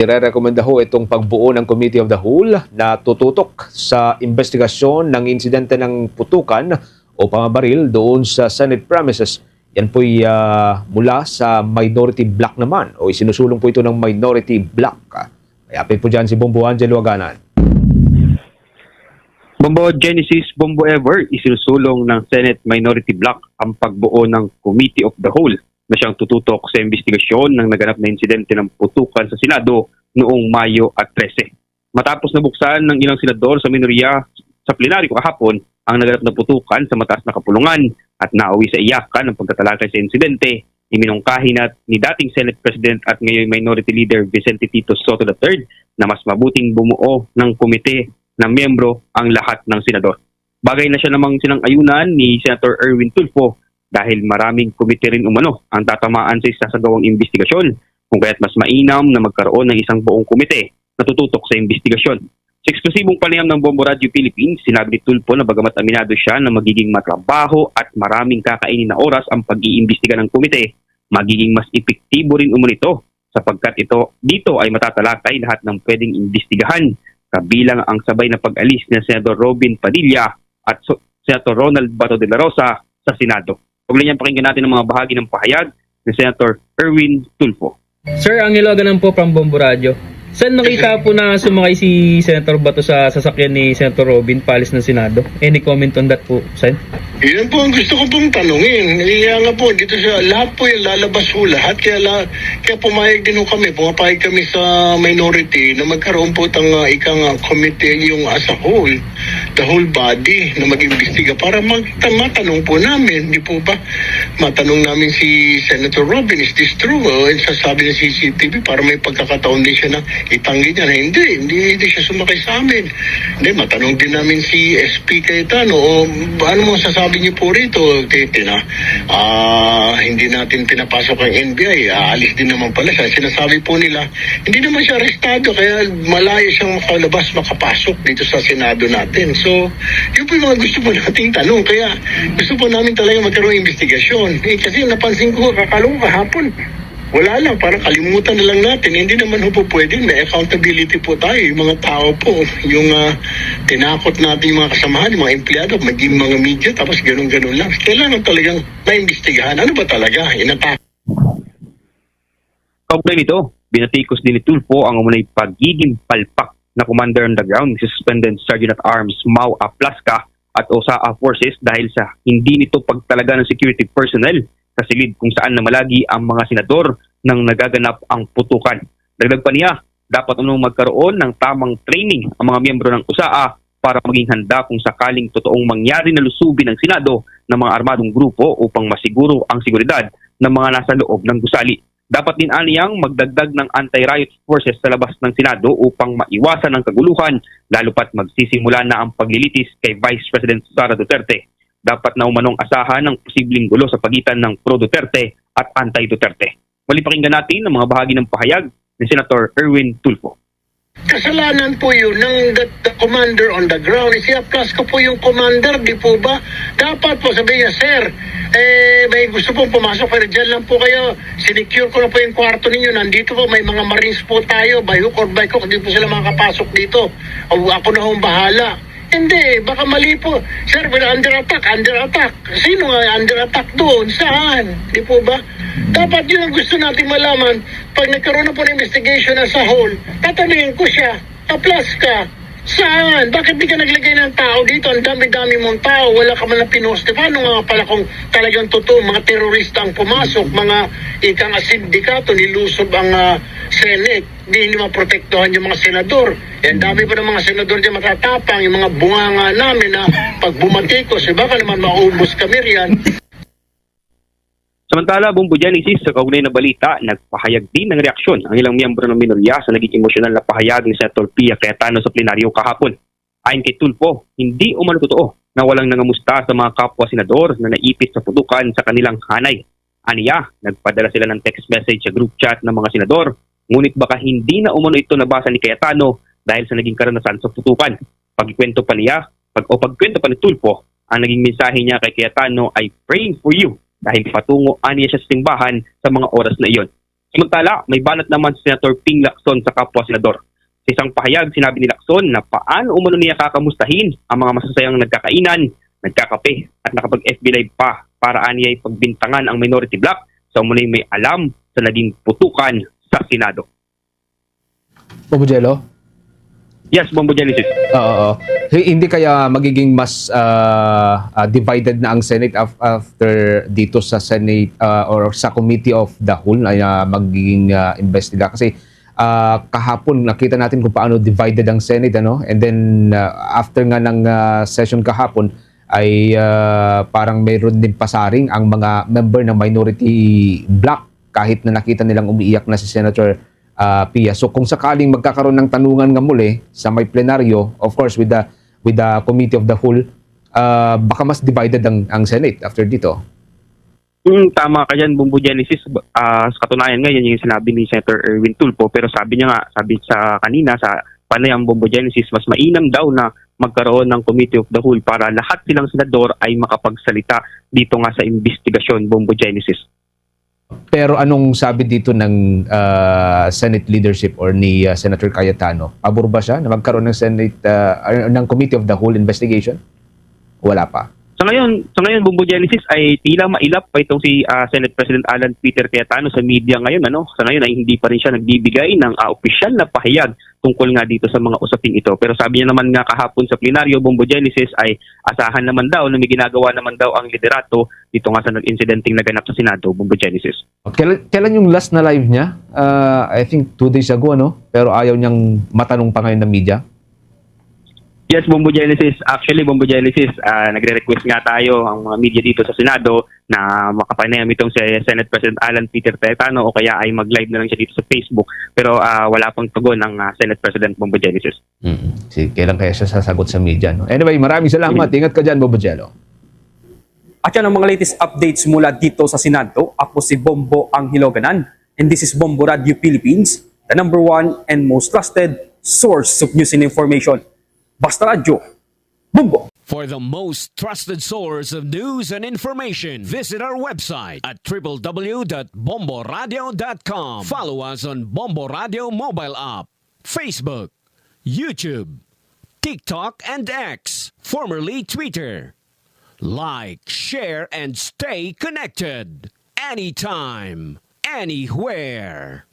Irerekomenda ho itong pagbuo ng Committee of the Whole na tututok sa investigasyon ng insidente ng putukan o pamabaril doon sa Senate premises. Yan po'y mula sa minority block naman o isinusulong po ito ng minority block. Kaya po dyan si Bombo Angelo Aganan. Bombo Genesis, Bombo Ever, isinusulong ng Senate Minority Block ang pagbuo ng Committee of the Whole na siyang tututok sa investigasyon ng naganap na insidente ng putukan sa Senado noong Mayo at 13. Matapos nabuksan ng ilang senador sa minorya sa plenaryo kahapon ang naganap na putukan sa mataas na kapulungan at nauwi sa iyakan ng pagtatalakay sa insidente, iminungkahi na ni dating Senate President at ngayon Minority Leader Vicente Tito Soto III na mas mabuting bumuo ng komite na miyembro ang lahat ng senador. Bagay na siya namang sinang-ayunan ni Senator Erwin Tulfo dahil maraming komite rin umano ang tatamaan sa isasagawang investigasyon, kung kaya't mas mainam na magkaroon ng isang buong komite na tututok sa investigasyon. Sa eksklusibong panayam ng Bombo Radio Philippines, sinabi ni Tulfo na bagamat aminado siya na magiging matrabaho at maraming kakainin na oras ang pag-iimbestiga ng komite, magiging mas epektibo rin umano ito sapagkat dito ay matatalakay lahat ng pwedeng imbestigahan, kabilang ang sabay na pag-alis ni Senador Robin Padilla at Senator Ronald Bato de la Rosa sa Senado. Tuloy niyan pakinggan natin ang mga bahagi ng pahayag ni Senator Erwin Tulfo. Sir, Angelo Aganan po from Bombo Radio. Saan nakita po na sumakay si Senator Bato sa sasakyan ni Senator Robin palis ng Senado? Any comment on that po, Sen? Yan po ang gusto ko pong tanungin. Kaya nga po, dito sa lahat po yung lalabas po lahat. Kaya pumayag din po kami. Pumapayag kami sa minority na magkaroon po ikang committee yung as a whole, the whole body na mag-imbestiga para matanong po namin. Hindi po ba matanong namin si Senator Robin, is this true? And sasabi ng CCTV para may pagkakataon din siya na itanggi niya na hindi siya sumakay sa amin. Hindi, matanong din namin si SP Cayetano o ano mo sasabi niyo po rito, hindi natin pinapasok ang NBI, aalis din naman pala siya. Sinasabi po nila, hindi naman siya arestado kaya malayo siyang makalabas, makapasok dito sa Senado natin. So, yun po yung mga gusto po nating tanong. Kaya gusto po namin talaga magkaroon ng investigasyon. Kasi napansin ko kahapon, wala lang, parang kalimutan na lang natin. Hindi naman po pwede. May accountability po tayo. Yung mga tao po, yung tinakot natin yung mga kasamahan, yung mga empleyado, maging mga media, tapos ganun-ganun lang. Kailangan talagang maimbestigahan. Ano ba talaga? Inatak. Kaugnay nito, binatikos din ni Tulfo ang umunay pagiging palpak na Commander on the Ground, Suspended Sergeant at Arms Mau Aplaska at OSAA Forces dahil sa hindi nito pagtalaga ng security personnel sa silid kung saan namalagi ang mga senador nang nagaganap ang putukan. Dagdag pa niya, dapat magkaroon ng tamang training ang mga miyembro ng USAA para maging handa kung sakaling totoong mangyari na lusubin ng Senado ng mga armadong grupo upang masiguro ang seguridad ng mga nasa loob ng gusali. Dapat din aniyang magdagdag ng anti-riot forces sa labas ng Senado upang maiwasan ang kaguluhan, lalo pat magsisimula na ang paglilitis kay Vice President Sara Duterte. Dapat na umanong asahan ng posibleng gulo sa pagitan ng pro-Duterte at anti-Duterte. Muli pakinggan natin ang mga bahagi ng pahayag ni Senator Erwin Tulfo. Kasalanan po yun ng the commander on the ground. Si Aplaska po yung commander, di po ba? Dapat po sabihin niya, sir, may gusto pong pumasok pero dyan lang po kayo. Sinecure ko na po yung kwarto ninyo. Nandito po, may mga marines po tayo. By hook or by crook, hindi po sila makakapasok dito. Ako na hong bahala. Hindi, baka mali po. Sir, under attack. Sino nga under attack doon? Saan? Di po ba? Dapat yun ang gusto natin malaman. Pag nagkaroon na po ng investigation as a whole, tatanungin ko siya, Aplaska, saan? Bakit di ka naglagay ng tao dito? Ang dami-dami mong tao, wala ka man na pinost. Paano nga pala kung talagang totoo, mga terorista ang pumasok, mga ikang sindikato, nilusob ang Senate, hindi maprotektuhan yung mga senador. Ang dami pa ng mga senador dyan matatapang, yung mga bunganga namin na pag bumatikos, baka naman maubos kami riyan. Samantala, Bombo Genesis, sa kaugnay na balita, nagpahayag din ng reaksyon ang ilang miyembro ng minorya sa naging emosyonal na pahayag ni Senator Pia Cayetano sa plenaryo kahapon. Ayon kay Tulfo, hindi umano totoo na walang nangamusta sa mga kapwa senador na naipit sa putukan sa kanilang hanay. Aniya, nagpadala sila ng text message sa group chat ng mga senador, ngunit baka hindi na umano ito nabasa ni Cayetano dahil sa naging karanasan sa putukan. Pagkwento pa ni Tulfo, ang naging mensahe niya kay Cayetano ay praying for you dahil patungo aniya siya sa simbahan sa mga oras na iyon. Samantala, may banat naman si Senator Ping Lacson sa kapwa senador. Sa isang pahayag, sinabi ni Lacson na paano umano niya kakamustahin ang mga masasayang nagkakainan, nagkakape at nakapag-FB Live pa para aniya pagbintangan ang minority bloc sa umunay may alam sa naging putukan sa Senado. Bobo Jello? Yes, Bombo Genesis. Oo. Hindi kaya magiging mas divided na ang Senate after dito sa Senate or sa Committee of the Whole na magiging investiga? Kasi kahapon nakita natin kung paano divided ang Senate, ano? And then after nga ng session kahapon ay parang mayroon din pasaring ang mga member ng minority bloc kahit na nakita nilang umiiyak na si Senator Pia. So kung sakaling magkakaroon ng tanungan nga muli sa may plenaryo, of course with the Committee of the Whole, baka mas divided ang Senate after dito. Tama ka dyan, Bumbo Genesis. Sa katunayan nga, yan yung sinabi ni Senator Erwin Tulfo. Pero sabi sa kanina, sa panayang Bumbo Genesis, mas mainam daw na magkaroon ng Committee of the Whole para lahat silang senador ay makapagsalita dito nga sa investigasyon, Bumbo Genesis. Pero anong sabi dito ng Senate leadership or ni Senator Cayetano? Pabor ba siya na magkaroon ng Senate ng Committee of the Whole investigation? Wala pa. Sa ngayon Bumbo Genesis ay tila mailap pa itong si Senate President Alan Peter Cayetano sa media ngayon, ano? Sa ngayon ay hindi pa rin siya nagbibigay ng opisyal na pahayag tungkol nga dito sa mga usaping ito. Pero sabi niya naman nga kahapon sa plenaryo, Bumbo Genesis, ay asahan naman daw na may ginagawa naman daw ang liderato dito nga sa incidenting naganap sa Senado, Bumbo Genesis. Kailan yung last na live niya? I think 2 days ago, ano? Pero ayaw niyang matanong pa ngayon ng media. Yes, Bumbo Genesis. Actually, Bumbo Genesis, nagre-request nga tayo ang mga media dito sa Senado na makapanayam itong si Senate President Alan Peter Cayetano o kaya ay mag-live na lang siya dito sa Facebook. Pero wala pang tugon ng Senate President Bumbo Genesis. Sige, kailan kaya siya sasagot sa media, no? Anyway, maraming salamat. Ingat ka dyan, Bobo Jello. At yan ang mga latest updates mula dito sa Senado. Ako si Bombo Anghiloganan and this is Bombo Radio Philippines, the #1 and most trusted source of news and information. Basta Radio, Bombo! For the most trusted source of news and information, visit our website at www.bomboradio.com. Follow us on Bombo Radio mobile app, Facebook, YouTube, TikTok, and X, formerly Twitter. Like, share, and stay connected. Anytime, anywhere.